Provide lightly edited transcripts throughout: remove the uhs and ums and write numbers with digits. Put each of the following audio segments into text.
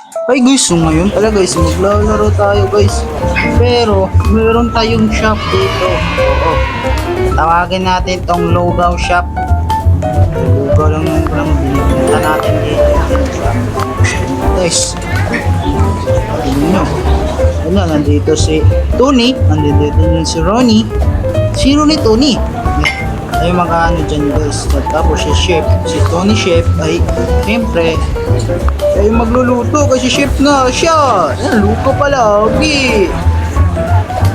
Ay guys, so ngayon pala guys, maglalaro tayo guys. Pero, meron tayong shop dito. Oo. Tawagin natin tong Lugaw Shop. Lugaw lang yung binibenta natin dito. Guys, tingnan nyo. Ano, nandito si Tony, nandito din si Ronnie. Sino ni Tony? Ay mga ano dyan guys. Tapos si Chef, si Tony Chef ay siyempre ay magluluto kasi chef nga siya. Ayan, luto palagi.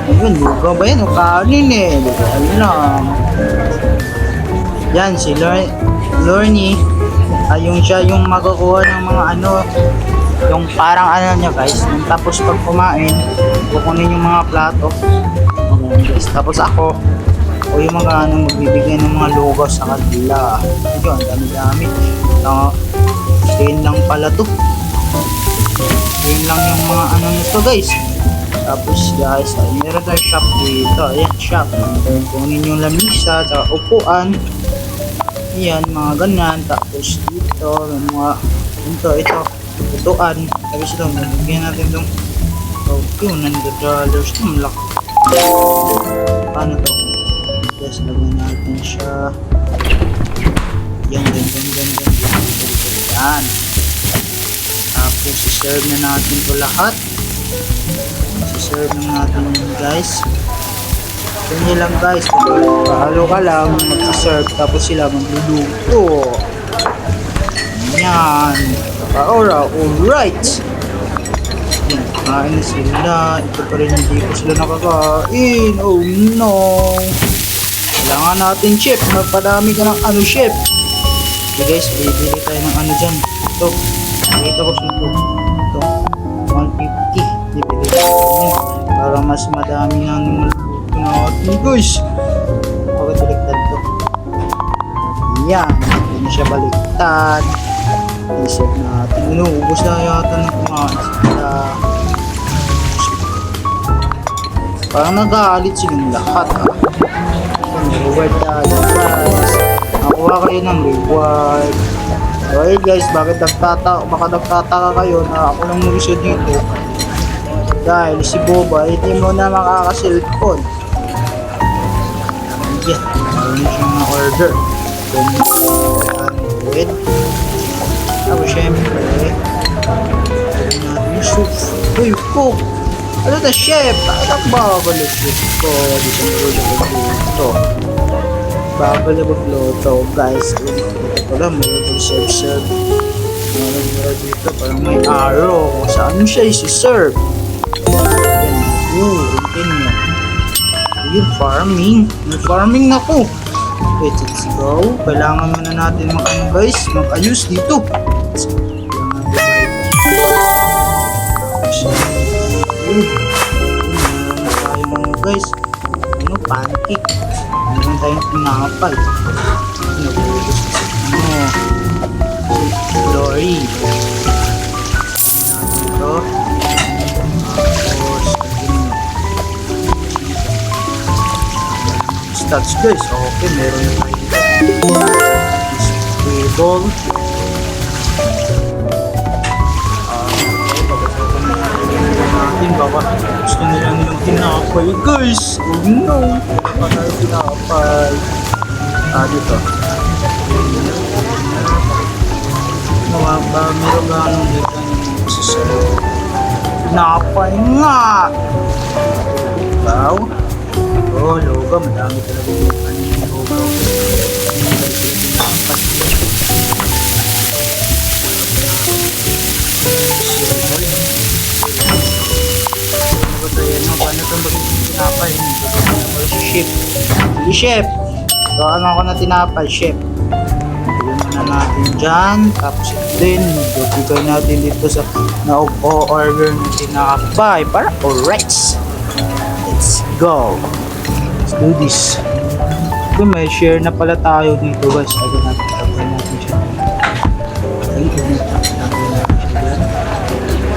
Ayun, luto ba yan o kanin eh? Ano lang. Yan, si Lornie ay siya yung magkukuha ng mga ano, yung parang ano niya guys. Tapos pag kumain, kukunin yung mga plato. Okay, guys. Tapos ako yung mga ano, magbibigay ng mga lugaw sa kanila. Yun, dami-dami. Yun lang pala to. Yun lang yung mga ano nito guys. Tapos guys, ay meron tayong shop dito. Ayan, shop. Kunin yung lamisa, tsaka upuan. Ayan, mga ganyan. Tapos dito, yung mga ito, upuan. Tapos ito, bigyan natin itong okay, $100 ito, malaki. Paano to? Guys, lagyan natin siya. Yan. Tapos, serve na natin ito lahat. Serve na natin yun guys. Ganyan lang guys. Pahalo ka lang, mag-serve. Tapos sila magluluto. Yan. Alright. Yan, kain na sila. Ito pa rin hindi ko sila nakakain. Oh no. Kailangan natin chef. Magpadami ka ng ano chef. Okay guys, bibili tayo ng ano dyan. Ito. Nakita ko sa ito. 150. Bibili tayo yan. Para mas madami ng maluto natin guys. Bakit baliktad to? Yan. Hindi na siya baliktad. Isip natin. Inuubos na yata ng kumain sila. Parang nag-aalit silang lahat ha. Reward tayo guys. Nakuha kayo ng reward. Okay guys, baka nagtataka kayo na ako lang mag-isa dito. Dahil si Boba hindi mo na makaka-cellphone. Yan, mayroon siyang na-order. 100. Tapos syempre natin yung soup. Uy, cook! Ano na chef? Ano babalo chef ko? Di siya magluto. Babalo magluto guys. Ito lang, mayroon serve. Meron dito parang may arrow. Kung saan siya isi-serve. Yan. Continue. Yung farming. May farming na po. Let's go. Kailangan muna natin mag-ayos dito. Meron tayong guys, ano, pancake. Meron tayong tinapay. Glory. Ito. Tapos, stats guys. Okay, meron tayong table. Baka gusto nila nilang tinapay guys. Oh no, baka tayo tinapay. Dito meron ganong dito yung masasarap. Tinapay nga. Wow. Oh, loga, madami talaga yung ano yung loga. Paano itong tinapay? Chef. Hindi chef. Gawa ako na tinapay, chef. Bigyan muna natin dyan. Tapos din, bigay natin dito sa na-order ng tinapay. Para alright. Let's go. Let's do this. Kung may share na pala tayo dito guys. Agad natin. Tapos natin siya.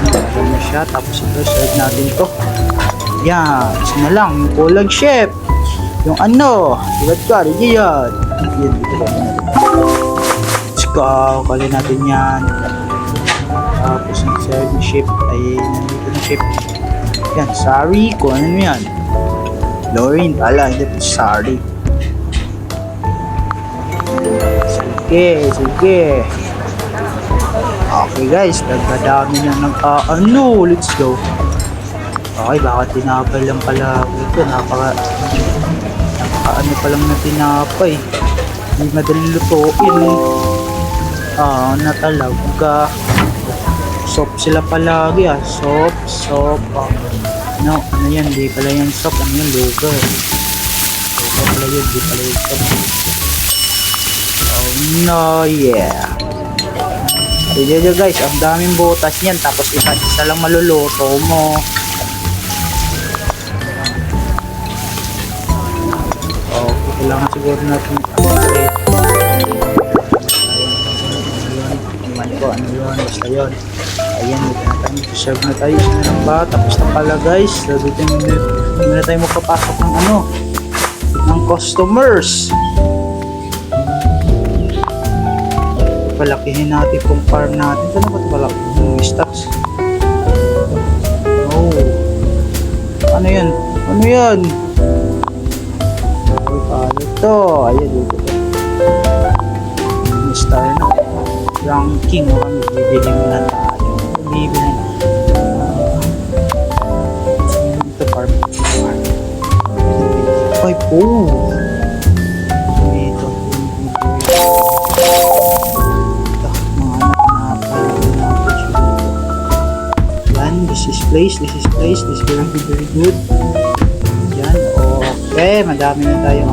Tapos na siya. Tapos ito, serve natin to. Yan, isa na lang, yung kulag chef. Yung ano, tulad ka, rin yan. Yan, dito ba natin. Let's go, kalin natin yan. Tapos nag-serve ship ay nandito na ship. Yan, sorry kung ano yan. Lauren, hindi po sorry. Sige. Okay guys, nagdadami na ng let's go. Okay, baka tinapay lang pala ito, napaka ano pa lang na tinapay. Hindi madaling lutuin. Na talaga. Soap sila palagi Soap. Ano yan, di pala yung soap. Ano yan, lugar. Lugar pala yun, di pala yung soap. Oh no, yeah. Sige guys, ang daming butas niyan. Tapos isa lang maluluto mo. Okay, kailangan siguro natin ano yun, basta yun. Ayan, dito na tayo, serve na tayo, isa na lang ba? Tapos na pala guys, dito na tayo magpapasok ng ng customers. Palakihin natin kung farm natin. Ito na ba ito palaki? Yung stocks. Oh. Ano yan? Paano ito? Ayan, dito ito. Star na. Ranking. Bibili mo na tayo. Bibili. Ito farm. Ay po. Ito. This is very good. Yan, okay, madami na tayong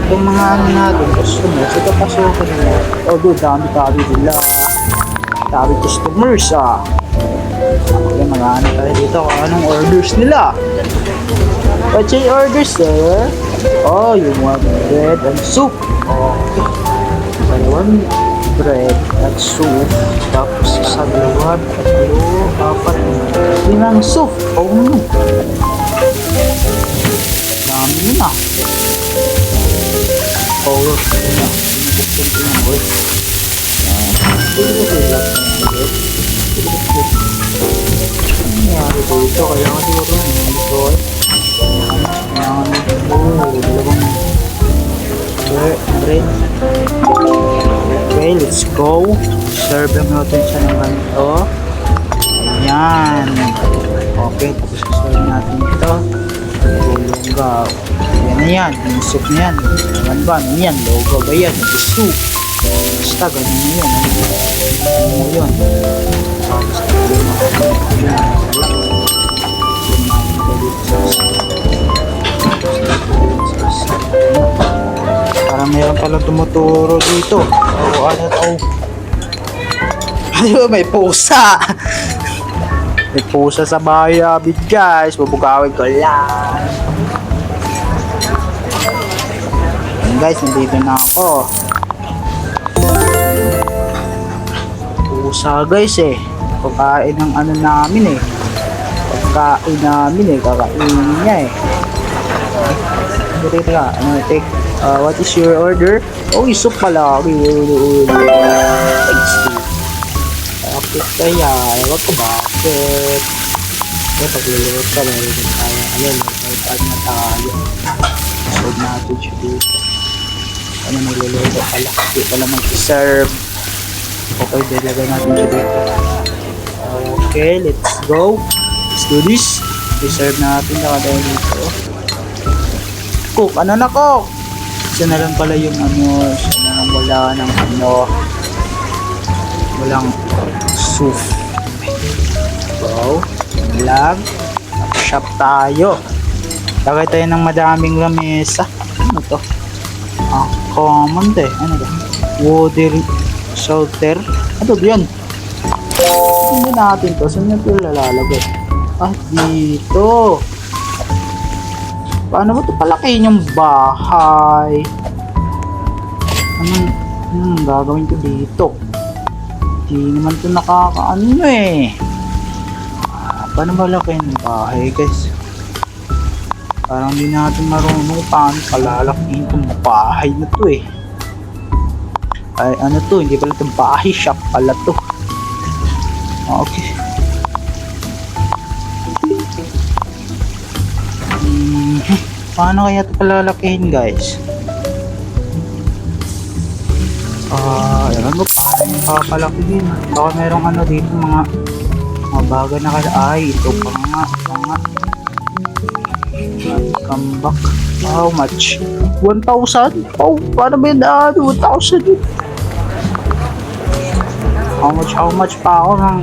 itong mga natin, customers, ito pasukan nila. Dude, dami nila. Dami customers, Okay, mag-ano tayo dito kung anong orders nila. What's your orders, sir? You want bread and soup. Okay. Dalawang bread at soup. Tapos sa dalawa, tatlo, apat, limang soup. Dami yun na. Nangyari dito, kailangan siguro dito. Dalawang bread. Okay, let's go. Serve lang natin siya ng ganito. Ayan. Okay, tapos serve natin ito. Lunggaw. Yan na yan. Yung soup na yan. Ano ba? Ano yan? Logo ba yan? Ito soup. Basta ganun na yun. Ano yun? Tapos parang meron pala tumuturo dito. Ano may pusa. May pusa sa bahay abid guys. Bubugawin ko lang. Ayan guys, nandito na ako. Pusa guys Pagkain ng namin Pagkain namin kakainin niya Take, what is your order? Soup pala. Bakit kaya? Ewan ko bakit. Pagluluto ka, meron tayo. May na tayo. Serve natin siya dito. Nagluluto pala. Hindi pala mag-serve. Okay, dilagay natin siya dito. Okay, let's go. Let's do this. I-serve natin na tayo dito. Cook, na cook? Isa na lang pala yung isa na lang wala ng walang soup. So, lang. Shop tayo. Lagay tayo ng madaming lamesa. Ano to? Common ano to? Water salter. Ano ba yan? Hindi natin to. Saan natin lalagay? Dito. Paano ba ito palakihin yung bahay? Anong gagawin ko dito? Hindi naman ito nakakaano Paano ba lakihin yung bahay guys? Parang hindi natin marunong paano palalakihin itong bahay na to Ay ano to, hindi pala itong bahay, shop pala to. Okay. Mhm. Paano kaya ito palalakihin, guys? Ewan ko paano yung papalakihin. Baka merong ano dito, mga baga na ay, ito pa nga, ito nga. Come back. How much? 1,000? Oh, paano ba yun? 1,000. How much pa ako ng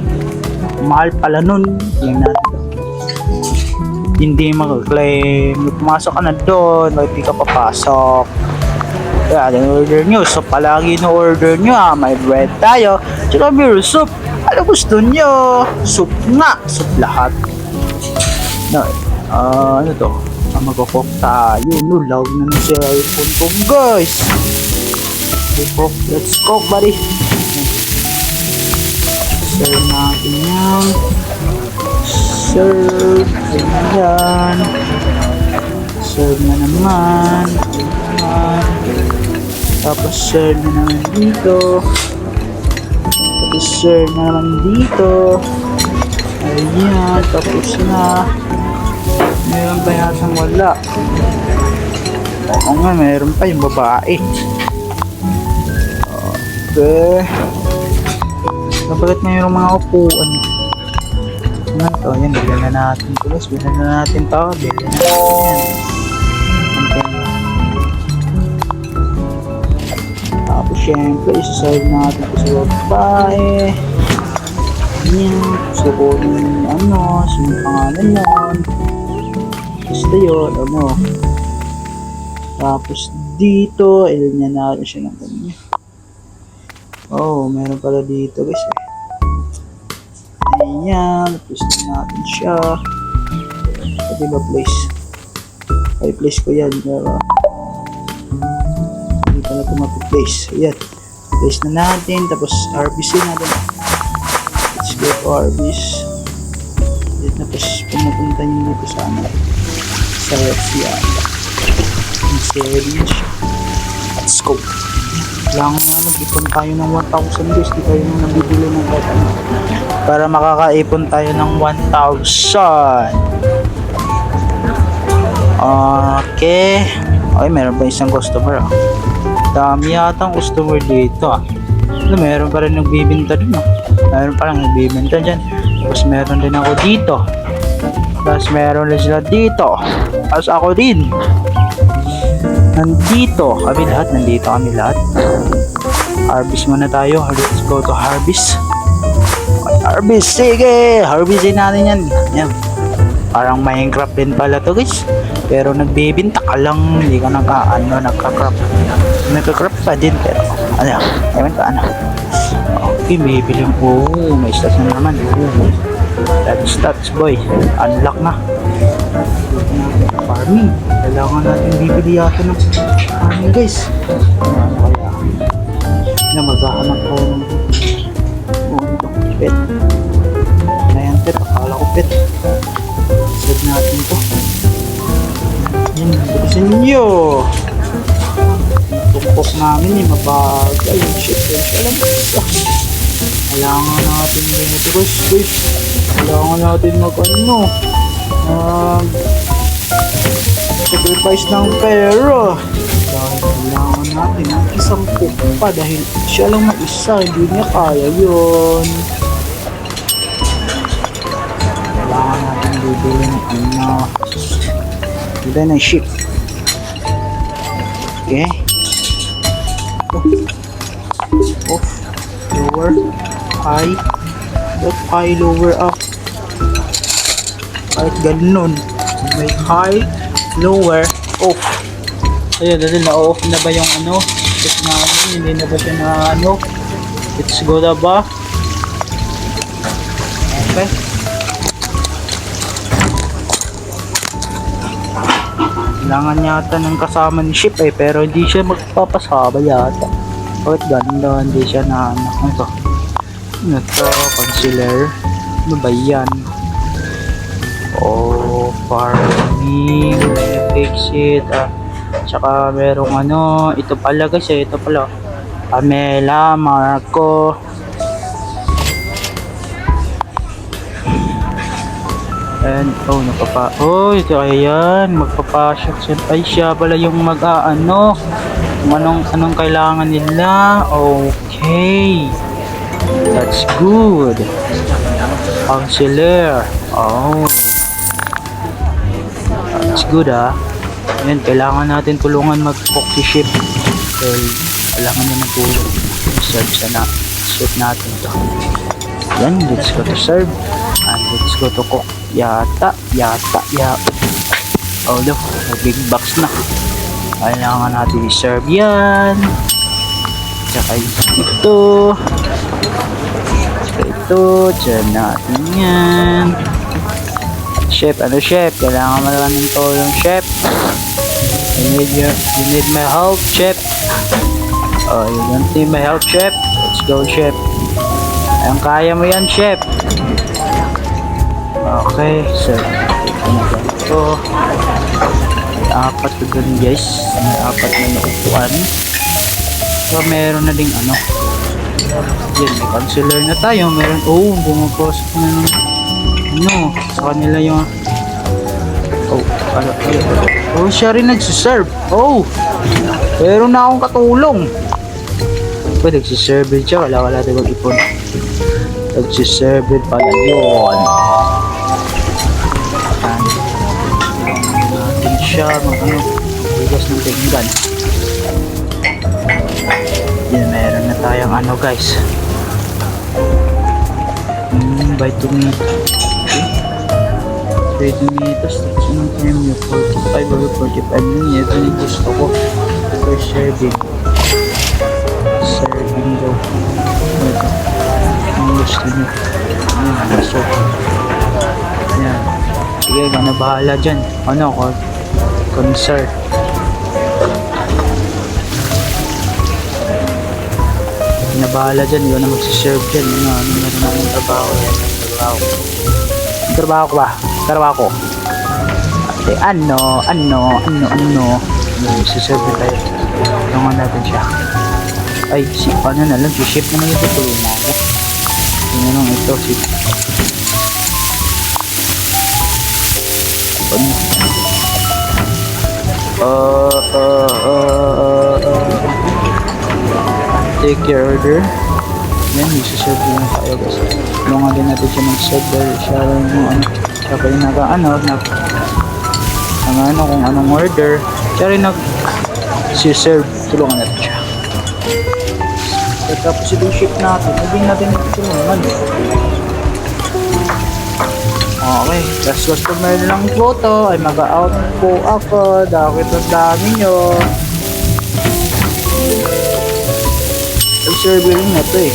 mahal pala nun. Tingnan natin. Hindi mag-claim. Pumasok ka na doon. Hindi ka papasok. Kaya order nyo. So palagi na order nyo ha. May bread tayo. Tsaka beer soup. Ano gusto nyo? Soup nga. Soup lahat. No. Ano to? Magkakok tayo. No, love na na si iPhone ko, guys. Let's cook, buddy. Serve natin yan. Serve. Ayan. Serve na naman. Tapos serve na naman dito. Tapos serve na naman dito. Ayan. Tapos na. Meron pa yatang wala. Oo nga, meron pa yung babae. Okay. Kapalit na yung mga upuan. Ano to? Yan, bilhin na natin ito. Bilhin na natin ito. Bilhin na natin yan. Tapos syempre, isaserve natin ito sa babae. Yan. Gusto ko yung ano, yung pangalan nun. Gusto yun, ano. Tapos dito, ilan natin siya ng kanya. Oh, meron pala dito guys eh. Ayan, tapos natin siya. Pwede ba place? Ay, place ko yan. Pero hindi pala ito mapi-place. Ayan, place na natin. Tapos RBC natin. Let's go to RBC. Ayan, tapos pumupunta nyo dito sa ano. Sa yan. Settings. Let's go. Kailangan na mag-ipon tayo ng 1,000 guys. Di tayo nang nabibili ng kahit ano. Para makakaipon tayo ng 1,000. Okay. Okay, meron pa isang customer. Dami yata ang customer dito. Ano, meron pa rin nagbibinta dun. Meron pa lang nagbibinta dyan. Tapos meron din ako dito. Tapos meron din sila dito. Tapos ako din. Nandito kami lahat. Harvest muna tayo. Let's go to harvest. Harvest, sige! Harvestin natin yan. Yan. Parang Minecraft din pala to guys. Pero nagbibinta ka lang. Hindi ka nagka-craft. Nagka-craft pa din pero ewan ka ano. Okay, bibili ko. May stats na naman. Stats boy. Unlock na. Farming. Kailangan natin bibili yata ng farming guys. Kaya maghahanap ko ng pet. Ano yan pet? Akala ko pet. Save natin to. Yan, bilisan nyo. Tungkok namin mabagal. Yung shit. Alam mo isa. Kailangan natin ganito guys. Kailangan natin sacrifice ng pera. Kailangan natin ang isang cook pa dahil siya lang mag-isa, hindi niya kaya yun. Kailangan natin bibili ng bibili ng ship. Okay. Off, lower, high, lower, up. Kahit ganun, may high, lower, off. Ayun, dahil na-off na ba yung ano? Check namin, hindi na ba siya na ano? Let's go na ba? Okay. Kailangan yata ng kasama ni ship pero hindi siya magpapasaba yata. Bakit ganda, hindi siya na ano? Ano to? Concealer? Ano ba yan? Oh, farming, fix it. Tsaka merong ito pala guys, ito pala. Pamela, Marco. And, oh, oh, ayan, magpapasyak siya. Ay, siya pala yung mag-aano. Kung anong kailangan nila. Okay. That's good. Counselor. Oh. That's good, ah. Ayan, kailangan natin tulungan mag-cook ship. Well, kailangan na ng tulong. Serve sa ship natin to. Yan, let's go to serve. And let's go to cook. Yata. Oh, look. Big box na. Kailangan natin i-serve yan. Tsaka ito. Diyan natin yan. Chef, chef? Kailangan mo lang ng tulong, chef. You need my help, chef. Oh, you don't need my help, chef? Let's go, chef. Ayun, kaya mo yan, chef. Okay, so ito na ganito. May apat na dun, guys. May apat na naupuan. So, meron na ding ano. Yan, may counselor na tayo. Meron, bumapasok na ng sa kanila yung siya rin nagsiserve. Meron na akong katulong. Nagsiserve rin siya. Wala tayo mag-ipon. Nagsiserve rin pala yun. Natin siya bigas ng pinggan. Yan, meron na tayong guys. Vitamin. Tomatoes, ng time nyo 45 or 45 minutes. Ito yung gusto ko per serving daw. Ito ang gusto nyo. So yan, sige, na bahala dyan. Concern. Na bahala dyan, yun na magsiserve dyan. Meron namin trabaho ko ba? Trabaho ko. Okay, siserve tayo. Tulungan natin siya. Ay, si ship naman yung tutulungan ako. Yun lang ito, take your order. Yan, isi-serve lang tayo guys. Tulungan din natin siya mag-serve dahil siya yung siya pa yung kung anong order. Siya rin nag-serve. Tulungan natin siya. Tapos yung ship natin, hindi natin tulungan. Okay, last customer lang po to ay mag-out po ako. Dahil ang dami nyo. Server rin na to eh.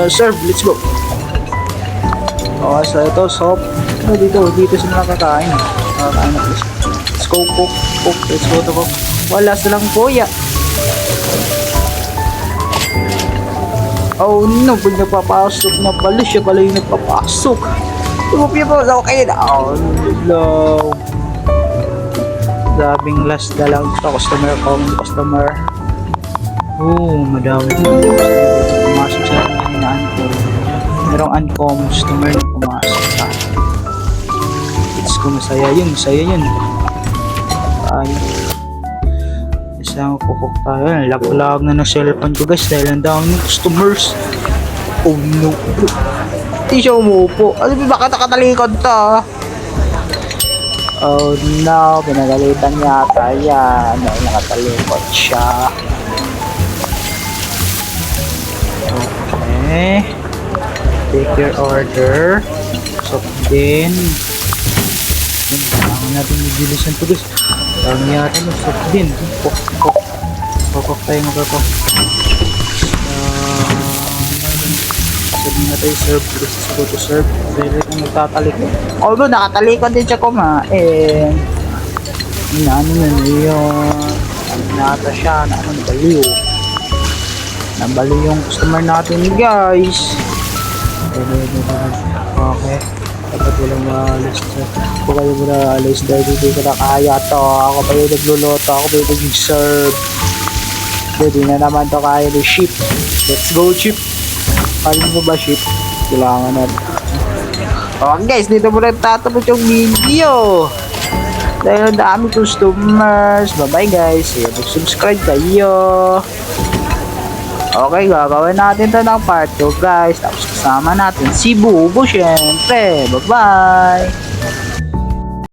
Serve, let's go. So ito, soap. Dito sila nakakain. Nakakain na please. Let's go, cook. Let's go to cook. Wala silang kuya. Oh no, pag napapasok na pala, siya pala yung napapasok. People, okay na. No. Grabing last na lang ito. Customer. Madami na. Pumasok sa hinahan ko. Merong uncommon customer na pumasok sa akin. It's ko masaya yun. Isang kukuk tayo. Lag na ng cellphone ko guys dahil ang dami ng customers. Oh no. Hindi siya umupo. Bakit nakatalikod to? Oh no, pinagalitan yata yan. Nakatalikod siya. Okay. Take your order. Soft din. Kailangan natin mag-bilisan to guys. Dami yata ng soft din. Kukuk tayo magkakuk. Sabi na tayo serve. This is go to serve. Pwede kong magtatalikod. Although nakatalikod din siya kumain. Ano na yun. Nata siya. Nabaliw. Nabaliw yung customer natin guys. Okay. Dapat walang maalis. Kung kayo muna alis dahil hindi ko na kaya to. Ako pa yung nagluluto. Ako pa yung nag-serve. Hindi na naman to kaya ni ship. Let's go, ship. Kaya mo ba, ship? Kailangan na. Okay guys, dito muna tatapos yung video. Dahil ang dami customers. Bye-bye guys. Subscribe kayo. Okay, gagawin natin to ng part 2 guys. Tapos kasama natin si Bubo syempre. Bye-bye.